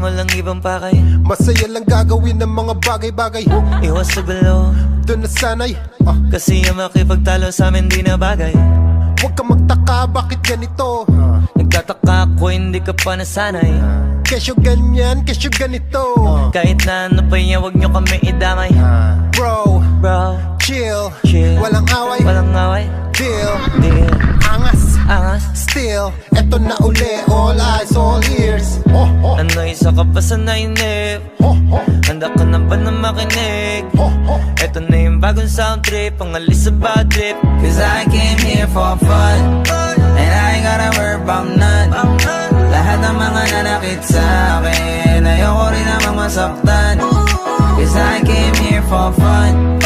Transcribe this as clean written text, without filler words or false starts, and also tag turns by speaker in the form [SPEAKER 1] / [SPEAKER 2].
[SPEAKER 1] walang ibang pakay.
[SPEAKER 2] Masaya lang gagawin ng mga bagay-bagay.
[SPEAKER 1] Iwas sa gulo,
[SPEAKER 2] Doon na sanay.
[SPEAKER 1] kasi yung makipagtalo sa amin di na bagay.
[SPEAKER 2] Huwag kang magtaka, bakit ganito?
[SPEAKER 1] Nagtataka ako, hindi ka pa nasanay.
[SPEAKER 2] Kesyo ganyan, kesyo ganito.
[SPEAKER 1] Kahit na ano pa yan, huwag nyo kami idamay.
[SPEAKER 2] Bro,
[SPEAKER 1] Bro,
[SPEAKER 2] chill,
[SPEAKER 1] chill,
[SPEAKER 2] walang away,
[SPEAKER 1] walang away.
[SPEAKER 2] deal,
[SPEAKER 1] Deal,
[SPEAKER 2] angas,
[SPEAKER 1] angas.
[SPEAKER 2] still. Eto na uli, all eyes, all ears.
[SPEAKER 1] Ano isa ka pa sa nainip? Handa ka na ba na makinig? Eto na yung bagong sound trip, pangalis sa bad trip.
[SPEAKER 3] Cause I came here for fun, and I ain't gotta worry about none. Lahat ng mga nanakit sa akin, ayoko rin namang masaktan. Cause I came here for fun,